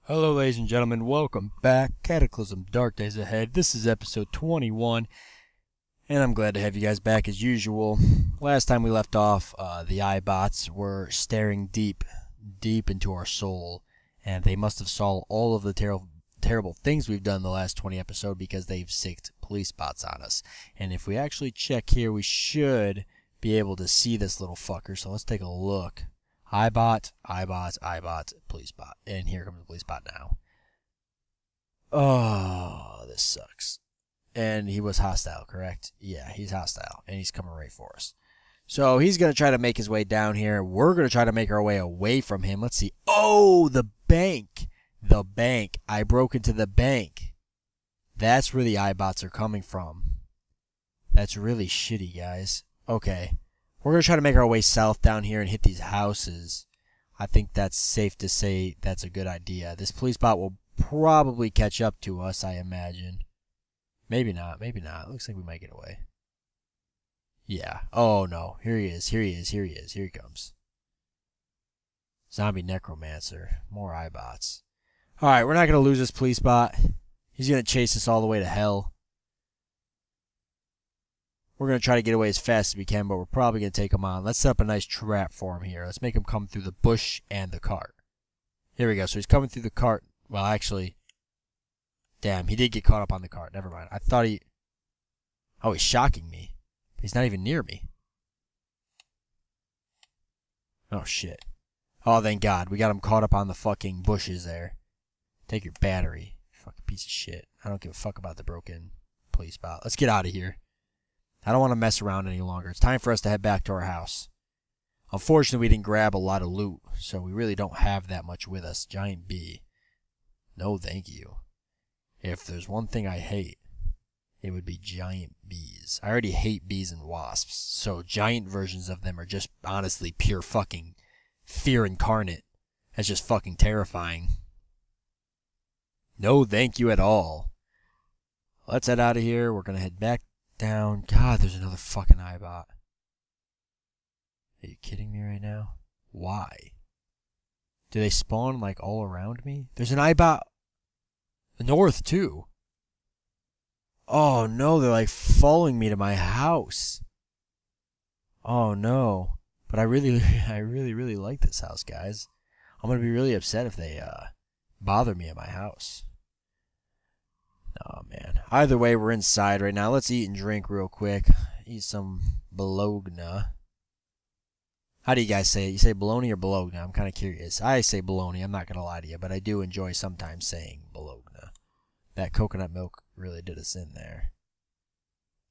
Hello ladies and gentlemen, welcome back. Cataclysm, Dark Days Ahead. This is episode 21, and I'm glad to have you guys back as usual. Last time we left off, the eyebots were staring deep into our soul, and they must have saw all of the terrible things we've done the last 20 episodes because they've sicked police bots on us. And if we actually check here, we should be able to see this little fucker, so let's take a look. Eyebot, police bot. And here comes the police bot now. Oh, this sucks. And he was hostile, correct? Yeah, he's hostile. And he's coming right for us. So he's going to try to make his way down here. We're going to try to make our way away from him. Let's see. Oh, the bank. The bank. I broke into the bank. That's where the eyebots are coming from. That's really shitty, guys. Okay. We're going to try to make our way south down here and hit these houses. I think that's safe to say that's a good idea. This police bot will probably catch up to us, I imagine. Maybe not, maybe not. It looks like we might get away. Yeah. Oh, no. Here he is, here he is, here he is. Here he comes. Zombie necromancer. More eyebots. Alright, we're not going to lose this police bot. He's going to chase us all the way to hell. We're going to try to get away as fast as we can, but we're probably going to take him on. Let's set up a nice trap for him here. Let's make him come through the bush and the cart. Here we go. So he's coming through the cart. Well, actually, damn, he did get caught up on the cart. Never mind. I thought he... Oh, he's shocking me. He's not even near me. Oh, shit. Oh, thank God. We got him caught up on the fucking bushes there. Take your battery. Fucking piece of shit. I don't give a fuck about the broken police bot. Let's get out of here. I don't want to mess around any longer. It's time for us to head back to our house. Unfortunately, we didn't grab a lot of loot, so we really don't have that much with us. Giant bee. No, thank you. If there's one thing I hate, it would be giant bees. I already hate bees and wasps, so giant versions of them are just honestly pure fucking fear incarnate. That's just fucking terrifying. No, thank you at all. Let's head out of here. We're going to head back down. God, there's another fucking eyebot. Are you kidding me right now? Why? Do they spawn like all around me? There's an eyebot north too. Oh no, they're like following me to my house. Oh no. But I really like this house, guys. I'm gonna be really upset if they bother me at my house. Oh, man. Either way, we're inside right now. Let's eat and drink real quick. Eat some bologna. How do you guys say it? You say bologna or bologna? I'm kind of curious. I say bologna. I'm not going to lie to you, but I do enjoy sometimes saying bologna. That coconut milk really did us in there.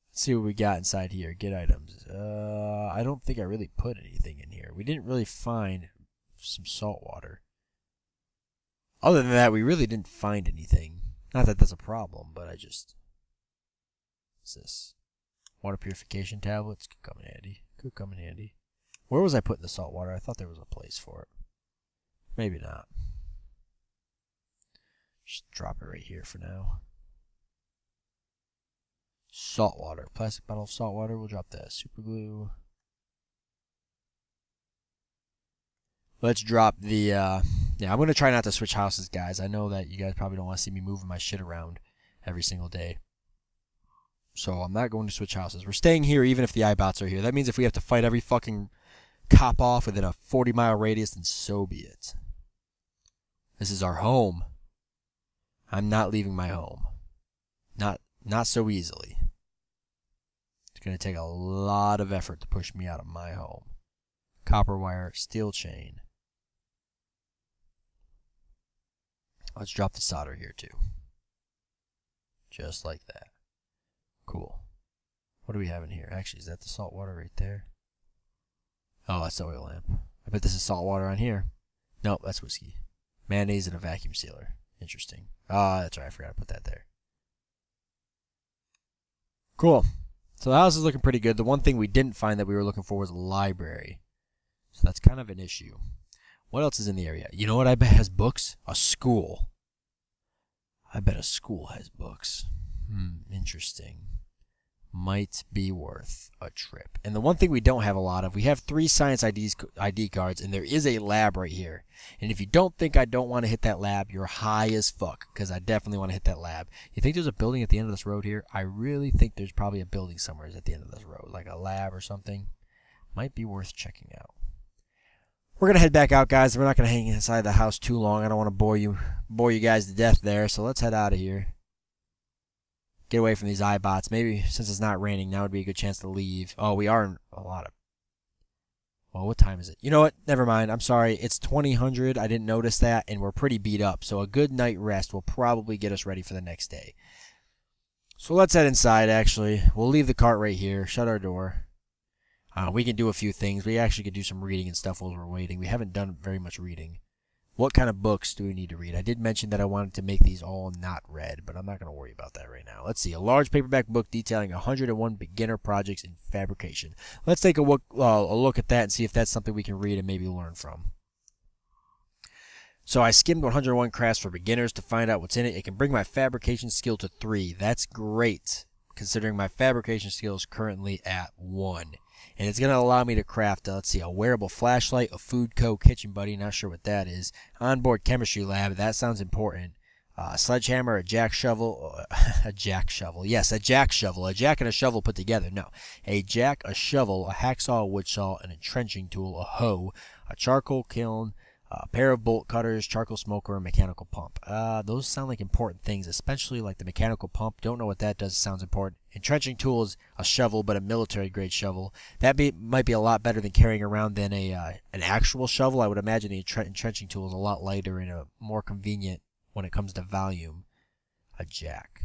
Let's see what we got inside here. Get items. I don't think I really put anything in here. We didn't really find some salt water. Other than that, we really didn't find anything. Not that that's a problem, but I just... What's this? Water purification tablets. Could come in handy. Could come in handy. Where was I putting the salt water? I thought there was a place for it. Maybe not. Just drop it right here for now. Salt water. Plastic bottle of salt water. We'll drop that. Super glue. Let's drop the... Yeah, I'm going to try not to switch houses, guys. I know that you guys probably don't want to see me moving my shit around every single day. So I'm not going to switch houses. We're staying here even if the eyebots are here. That means if we have to fight every fucking cop off within a 40-mile radius, then so be it. This is our home. I'm not leaving my home. Not so easily. It's going to take a lot of effort to push me out of my home. Copper wire, steel chain. Let's drop the solder here too. Just like that. Cool. What do we have in here? Actually, is that the salt water right there? Oh, that's the oil lamp. I bet this is salt water on here. Nope, that's whiskey. Mayonnaise and a vacuum sealer. Interesting. Ah, that's right. I forgot to put that there. Cool. So the house is looking pretty good. The one thing we didn't find that we were looking for was a library. So that's kind of an issue. What else is in the area? You know what I bet has books? A school. I bet a school has books. Interesting. might be worth a trip. And the one thing we don't have a lot of, we have 3 science ID cards, and there is a lab right here. And if you don't think I don't want to hit that lab, you're high as fuck, because I definitely want to hit that lab. You think there's a building at the end of this road here? I really think there's probably a building somewhere at the end of this road, like a lab or something. Might be worth checking out. We're going to head back out, guys. We're not going to hang inside the house too long. I don't want to bore you guys to death there, so let's head out of here. Get away from these eyebots. Maybe since it's not raining, now would be a good chance to leave. Oh, we are in a lot of... Well, what time is it? You know what? Never mind. I'm sorry. It's 2000. I didn't notice that, and we're pretty beat up. So a good night rest will probably get us ready for the next day. So let's head inside, actually. We'll leave the cart right here. Shut our door. We can do a few things. We actually could do some reading and stuff while we're waiting. We haven't done very much reading. What kind of books do we need to read? I did mention that I wanted to make these all not read, but I'm not going to worry about that right now. Let's see. A large paperback book detailing 101 beginner projects in fabrication. Let's take a look at that and see if that's something we can read and maybe learn from. So I skimmed 101 crafts for beginners to find out what's in it. It can bring my fabrication skill to 3. That's great, considering my fabrication skill is currently at 1. And it's going to allow me to craft, let's see, a wearable flashlight, a food co kitchen buddy, not sure what that is, onboard chemistry lab, that sounds important, a sledgehammer, a jack shovel, yes, a jack shovel, a jack and a shovel put together, no, a jack, a shovel, a hacksaw, a wood saw, an entrenching tool, a hoe, a charcoal kiln, a pair of bolt cutters, charcoal smoker, and mechanical pump. Those sound like important things, especially like the mechanical pump. Don't know what that does. It sounds important. Entrenching tool is a shovel, but a military-grade shovel. That might be a lot better than carrying around than an actual shovel. I would imagine the entrenching tool is a lot lighter and more convenient when it comes to volume. A jack.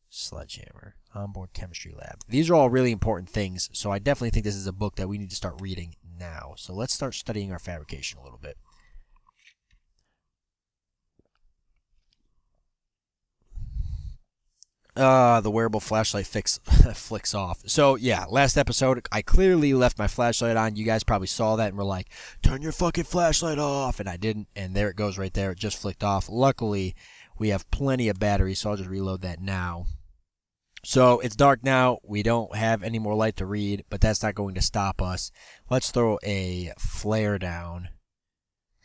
Sledgehammer. Onboard chemistry lab. These are all really important things, so I definitely think this is a book that we need to start reading now. So let's start studying our fabrication a little bit. The wearable flashlight flicks off. So, yeah, last episode, I clearly left my flashlight on. You guys probably saw that and were like, turn your fucking flashlight off. And I didn't, and there it goes right there. It just flicked off. Luckily, we have plenty of battery, so I'll just reload that now. So, it's dark now. We don't have any more light to read, but that's not going to stop us. Let's throw a flare down.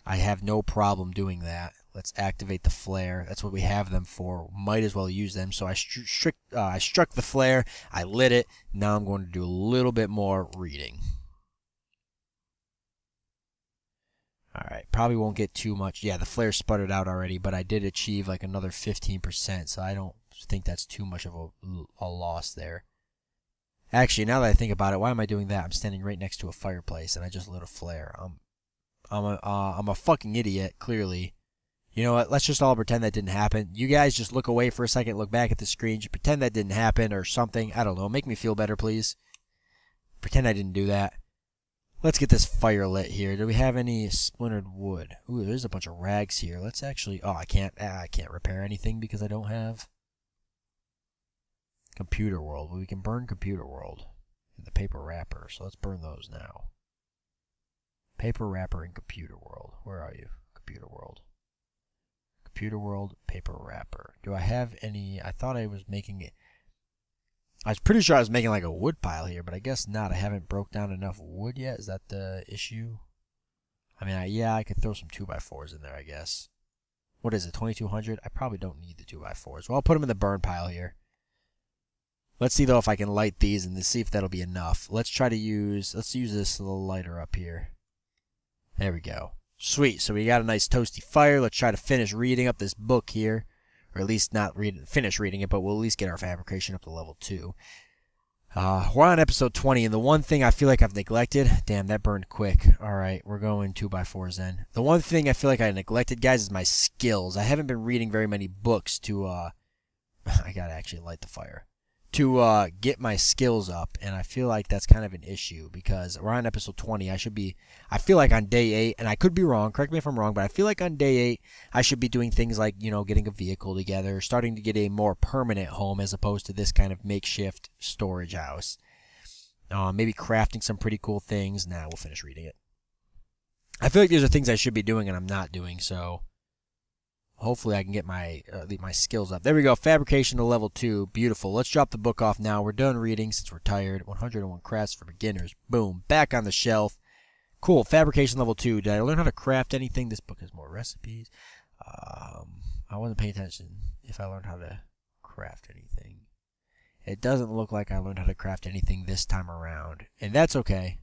I have no problem doing that. Let's activate the flare. That's what we have them for. Might as well use them. So I struck the flare. I lit it. Now I'm going to do a little bit more reading. Alright, probably won't get too much. Yeah, the flare sputtered out already, but I did achieve like another 15%, so I don't think that's too much of a loss there. Actually, now that I think about it, why am I doing that? I'm standing right next to a fireplace, and I just lit a flare. I'm a fucking idiot, clearly. You know what? Let's just all pretend that didn't happen. You guys just look away for a second, look back at the screen, just pretend that didn't happen or something. I don't know. Make me feel better, please. Pretend I didn't do that. Let's get this fire lit here. Do we have any splintered wood? Ooh, there's a bunch of rags here. Let's actually... Oh, I can't repair anything because I don't have... Computer World. Well, we can burn Computer World in the paper wrapper, so let's burn those now. Paper wrapper and Computer World. Where are you? Computer World. Computer World, paper wrapper. Do I have any... I thought I was making it... I was pretty sure I was making like a wood pile here, but I guess not. I haven't broke down enough wood yet. Is that the issue? I mean, yeah, I could throw some 2x4s in there, I guess. What is it, 2200? I probably don't need the 2x4s. Well, I'll put them in the burn pile here. Let's see, though, if I can light these and see if that'll be enough. Let's use this little lighter up here. There we go. Sweet, so we got a nice toasty fire. Let's try to finish reading up this book here. Or at least not finish reading it, but we'll at least get our fabrication up to level 2. We're on episode 20, and the one thing I feel like I've neglected... Damn, that burned quick. Alright, we're going 2x4s then. The one thing I feel like I neglected, guys, is my skills. I haven't been reading very many books to... I gotta actually light the fire. To get my skills up, and I feel like that's kind of an issue because we're on episode 20. I feel like on day 8, and I could be wrong, correct me if I'm wrong, but I feel like on day 8 I should be doing things like, you know, getting a vehicle together, starting to get a more permanent home as opposed to this kind of makeshift storage house. Maybe crafting some pretty cool things. Nah, we'll finish reading it. I feel like these are things I should be doing and I'm not doing, so hopefully I can get my skills up. There we go. Fabrication to level 2. Beautiful. Let's drop the book off now. We're done reading since we're tired. 101 crafts for beginners. Boom. Back on the shelf. Cool. Fabrication level 2. Did I learn how to craft anything? This book has more recipes. I wasn't paying attention if I learned how to craft anything. It doesn't look like I learned how to craft anything this time around. And that's okay,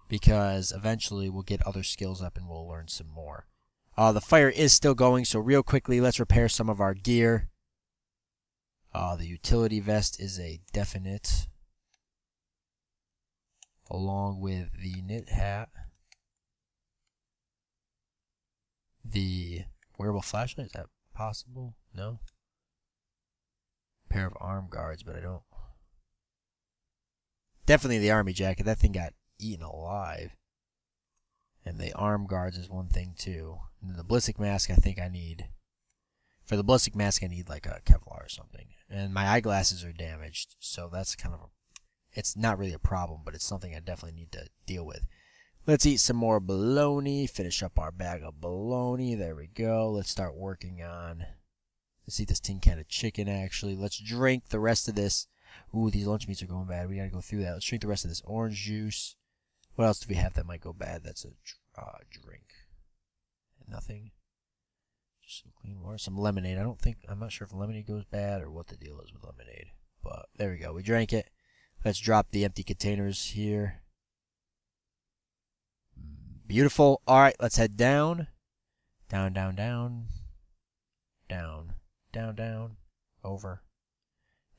because eventually we'll get other skills up and we'll learn some more. The fire is still going, so real quickly, let's repair some of our gear. The utility vest is a definite, along with the knit hat. The wearable flashlight, is that possible? No? Pair of arm guards, but I don't. Definitely the army jacket. That thing got eaten alive. And the arm guards is one thing too. And the ballistic mask I think I need. For the ballistic mask I need like a Kevlar or something. And my eyeglasses are damaged, so that's kind of it's not really a problem, but it's something I definitely need to deal with. Let's eat some more bologna. Finish up our bag of bologna. There we go. Let's start working on. Let's eat this tin can of chicken, actually. Let's drink the rest of this. Ooh, these lunch meats are going bad. We gotta go through that. Let's drink the rest of this orange juice. What else do we have that might go bad? That's a drink. Nothing. Just some clean water. Some lemonade. I'm not sure if lemonade goes bad or what the deal is with lemonade. But there we go. We drank it. Let's drop the empty containers here. Beautiful. Alright, let's head down. Down, down, down. Down. Down, down, over.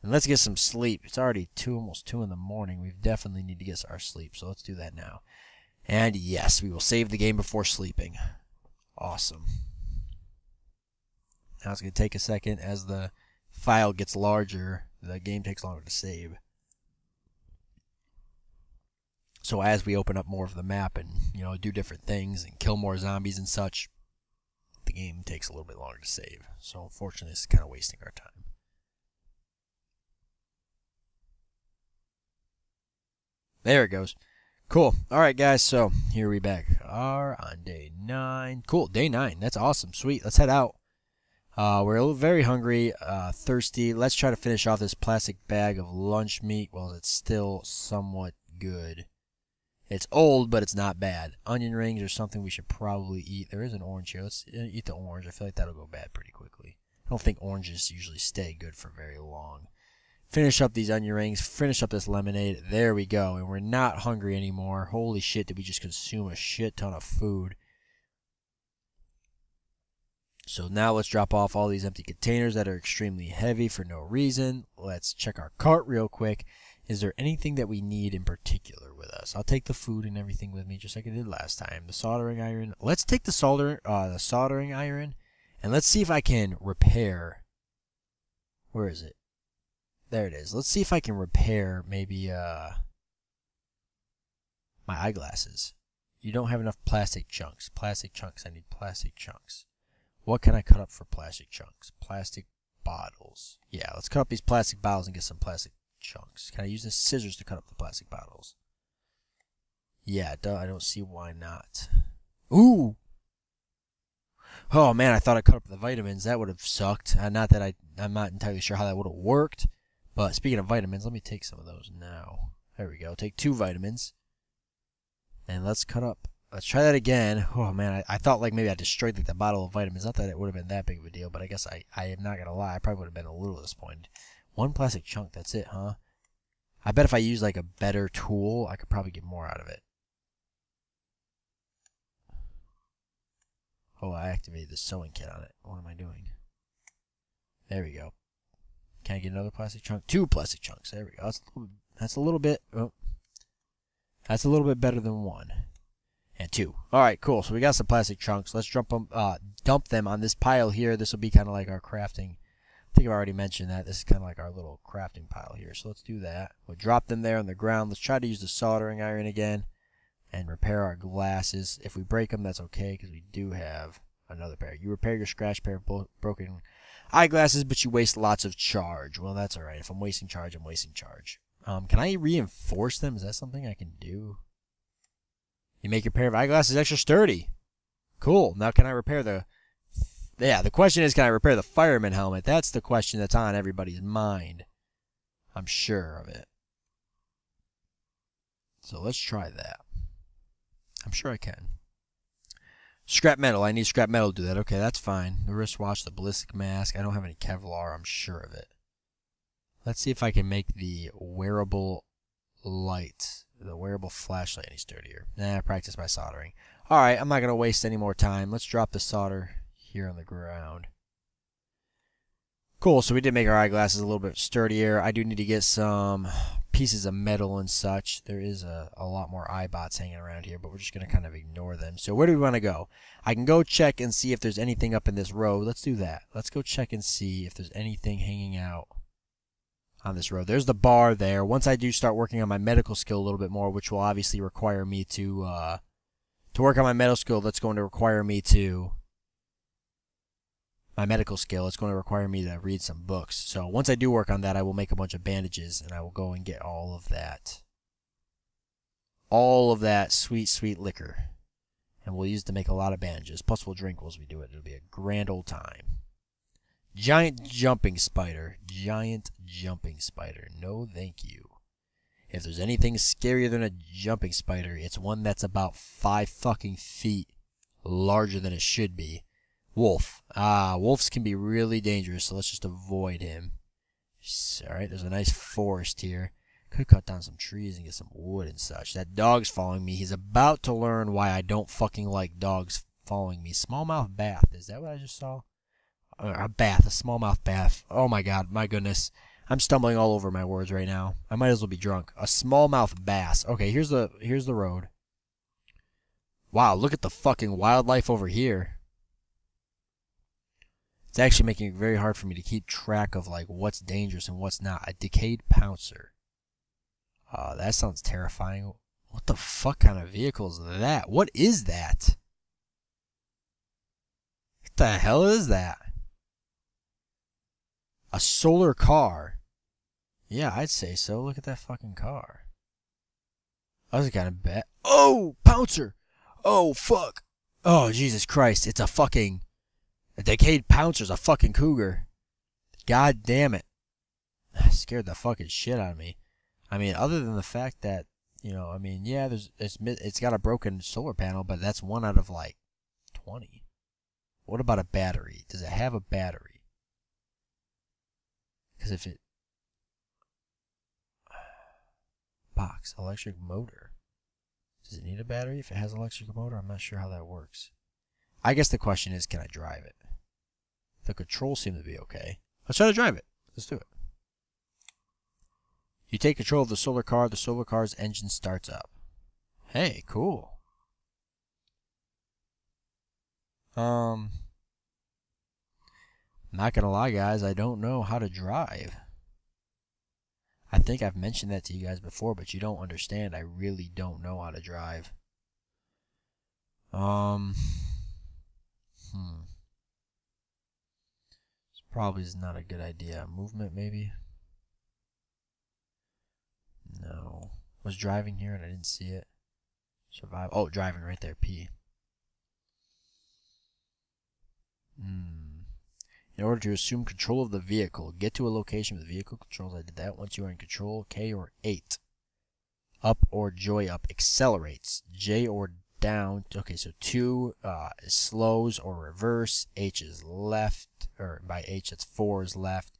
And let's get some sleep. It's already almost 2 in the morning. We definitely need to get our sleep, so let's do that now. And yes, we will save the game before sleeping. Awesome. Now it's going to take a second. As the file gets larger, the game takes longer to save. So as we open up more of the map and, do different things and kill more zombies and such, the game takes a little bit longer to save. So unfortunately, this is kind of wasting our time. There it goes. Cool. Alright guys, so here we are on day 9. Cool, day 9. That's awesome. Sweet. Let's head out. We're very hungry, thirsty. Let's try to finish off this plastic bag of lunch meat while it's still somewhat good. It's old, but it's not bad. Onion rings are something we should probably eat. There is an orange here. Let's eat the orange. I feel like that'll go bad pretty quickly. I don't think oranges usually stay good for very long. Finish up these onion rings. Finish up this lemonade. There we go. And we're not hungry anymore. Holy shit, did we just consume a shit ton of food. So now let's drop off all these empty containers that are extremely heavy for no reason. Let's check our cart real quick. Is there anything that we need in particular with us? I'll take the food and everything with me just like I did last time. The soldering iron. Let's take the soldering iron and let's see if I can repair. Where is it? There it is. Let's see if I can repair maybe my eyeglasses. You don't have enough plastic chunks. Plastic chunks. I need plastic chunks. What can I cut up for plastic chunks? Plastic bottles. Yeah, let's cut up these plastic bottles and get some plastic chunks. Can I use the scissors to cut up the plastic bottles? Yeah, I don't see why not. Ooh! Oh man, I thought I cut up the vitamins. That would have sucked. Not that I'm not entirely sure how that would have worked. But speaking of vitamins, let me take some of those now. There we go. Take 2 vitamins. And let's cut up. Let's try that again. Oh man, I thought like maybe I destroyed like the bottle of vitamins. Not that it would have been that big of a deal, but I guess I am not gonna lie. I probably would have been a little disappointed. 1 plastic chunk, that's it, huh? I bet if I use like a better tool, I could probably get more out of it. Oh, I activated the sewing kit on it. What am I doing? There we go. Can I get another plastic chunk? 2 plastic chunks. There we go. That's a little bit. Oh, that's a little bit better than 1 and 2. All right, cool. So we got some plastic chunks. Let's dump them on this pile here. This will be kind of like our crafting. I think I've already mentioned that. This is kind of like our little crafting pile here. So let's do that. We'll drop them there on the ground. Let's try to use the soldering iron again and repair our glasses. If we break them, that's okay because we do have another pair. You repair your scratched pair of broken eyeglasses, but you waste lots of charge. Well, that's alright. If I'm wasting charge, I'm wasting charge. Can I reinforce them? Is that something I can do? You make your pair of eyeglasses extra sturdy. Cool. Now can I repair the Yeah, the question is, can I repair the fireman helmet? That's the question that's on everybody's mind. I'm sure of it. So let's try that. I'm sure I can. Scrap metal. I need scrap metal to do that. Okay, that's fine. The wristwatch, the ballistic mask. I don't have any Kevlar. I'm sure of it. Let's see if I can make the wearable light, the wearable flashlight, any sturdier. Nah, practice by soldering. Alright, I'm not going to waste any more time. Let's drop the solder here on the ground. Cool, so we did make our eyeglasses a little bit sturdier. I do need to get some pieces of metal and such. There is a lot more eyebots hanging around here, but we're just going to kind of ignore them. So where do we want to go? I can go check and see if there's anything up in this road. Let's do that. Let's go check and see if there's anything hanging out on this road. There's the bar there. Once I do start working on my medical skill a little bit more, which will obviously require me to work on my medical skill, that's going to require me to my medical skill. It's going to require me to read some books. So once I do work on that, I will make a bunch of bandages, and I will go and get all of that sweet, sweet liquor, and we'll use it to make a lot of bandages. Plus, we'll drink while we do it. It'll be a grand old time. Giant jumping spider. Giant jumping spider. No, thank you. If there's anything scarier than a jumping spider, it's one that's about 5 fucking feet larger than it should be. Wolf. Wolves can be really dangerous, so let's just avoid him. Alright, there's a nice forest here. Could cut down some trees and get some wood and such. That dog's following me. He's about to learn why I don't fucking like dogs following me. Smallmouth bath. Is that what I just saw? A bath. A smallmouth bath. Oh my god. My goodness. I'm stumbling all over my words right now. I might as well be drunk. A smallmouth bass. Okay, here's the road. Wow, look at the fucking wildlife over here. It's actually making it very hard for me to keep track of like what's dangerous and what's not. A decayed pouncer. That sounds terrifying. What the fuck kind of vehicle is that? What is that? What the hell is that? A solar car. Yeah, I'd say so. Look at that fucking car. That was kind of bad. Oh, pouncer. Oh, fuck. Oh, Jesus Christ. It's a decayed pouncer's a fucking cougar. God damn it. That scared the fucking shit out of me. I mean, other than the fact that, you know, I mean, yeah, it's got a broken solar panel, but that's 1 out of like 20. What about a battery? Does it have a battery? Because if it... Box, electric motor. Does it need a battery if it has an electric motor? I'm not sure how that works. I guess the question is, can I drive it? The controls seem to be okay. Let's try to drive it. Let's do it. You take control of the solar car's engine starts up. Hey, cool. Not gonna lie, guys, I don't know how to drive. I think I've mentioned that to you guys before, but you don't understand. I really don't know how to drive. This probably is not a good idea. Movement, maybe? No. Was driving here and I didn't see it. Survive. Oh, driving right there. P. In order to assume control of the vehicle, get to a location with vehicle controls. I did that. Once you are in control, K or 8. Up or joy up accelerates. J or down. Okay, so 2 slows or reverse. H is left. Or by H, that's 4 is left.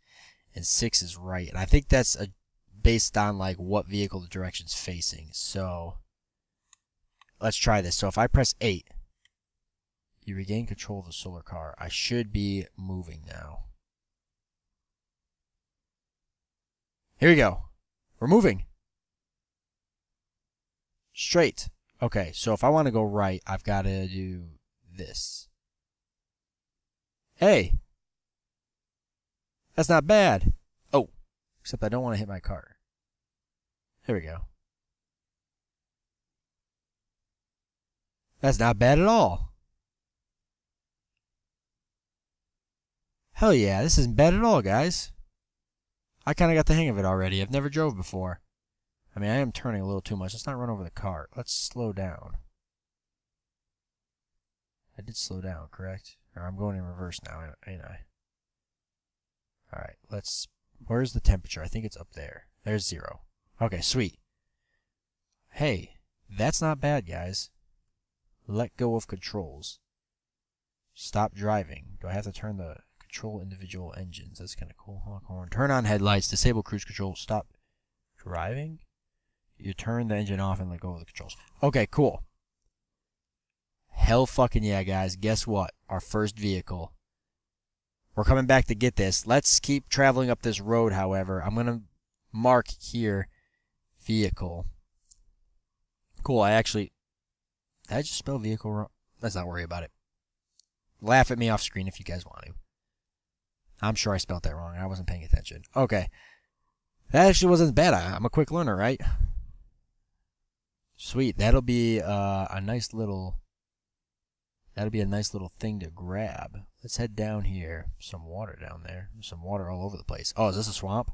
And 6 is right. And I think that's based on like what vehicle the direction's facing. So let's try this. So if I press 8, you regain control of the solar car. I should be moving now. Here we go. We're moving. Straight. Okay, so if I want to go right, I've got to do this. Hey! That's not bad. Oh, except I don't want to hit my car. Here we go. That's not bad at all. Hell yeah, this isn't bad at all, guys. I kind of got the hang of it already. I've never drove before. I mean, I am turning a little too much. Let's not run over the cart. Let's slow down. I did slow down, correct? Or I'm going in reverse now, ain't I? Alright, let's... Where's the temperature? I think it's up there. There's 0. Okay, sweet. Hey, that's not bad, guys. Let go of controls. Stop driving. Do I have to turn the control individual engines? That's kind of cool. Honk horn. Turn on headlights. Disable cruise control. Stop driving. You turn the engine off and let go of the controls. Okay, cool. Hell fucking yeah, guys. Guess what? Our first vehicle. We're coming back to get this. Let's keep traveling up this road, however. I'm going to mark here vehicle. Cool, I actually... Did I just spell vehicle wrong? Let's not worry about it. Laugh at me off screen if you guys want to. I'm sure I spelled that wrong. I wasn't paying attention. Okay. That actually wasn't bad. I'm a quick learner, right? Sweet. That'll be a nice little... That'll be a nice little thing to grab. Let's head down here. Some water down there. There's some water all over the place. Oh, is this a swamp?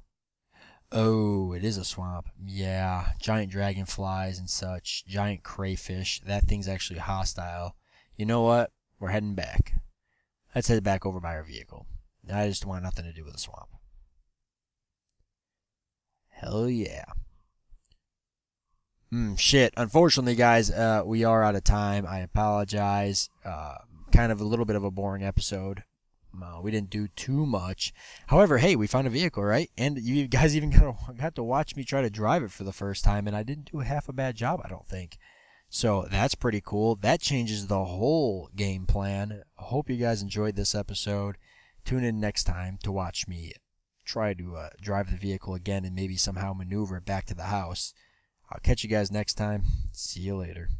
Oh, it is a swamp. Yeah. Giant dragonflies and such. Giant crayfish. That thing's actually hostile. You know what? We're heading back. Let's head back over by our vehicle. I just want nothing to do with the swamp. Hell yeah. Shit. Unfortunately, guys, we are out of time. I apologize. Kind of a little bit of a boring episode. We didn't do too much. However, hey, we found a vehicle, right? And you guys even got to watch me try to drive it for the first time, and I didn't do half a bad job, I don't think. So that's pretty cool. That changes the whole game plan. I hope you guys enjoyed this episode. Tune in next time to watch me try to drive the vehicle again and maybe somehow maneuver it back to the house. I'll catch you guys next time. See you later.